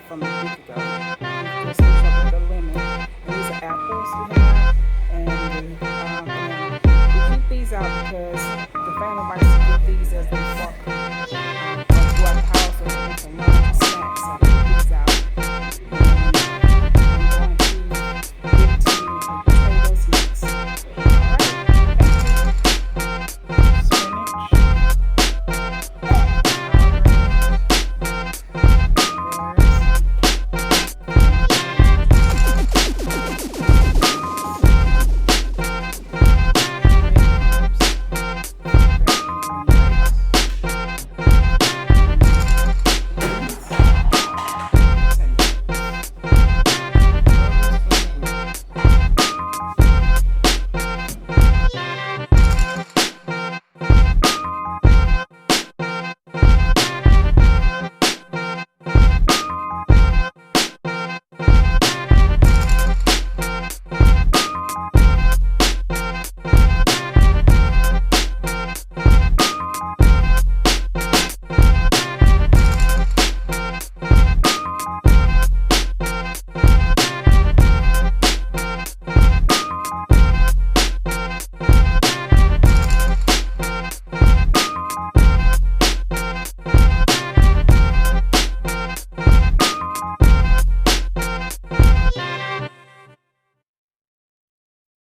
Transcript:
from a week ago. We just finished up with the lemon. And these are apples we have, and the banana. We keep these out because the family likes to get these as they walk throughout the house or some lunch or snacks. So we keep these out.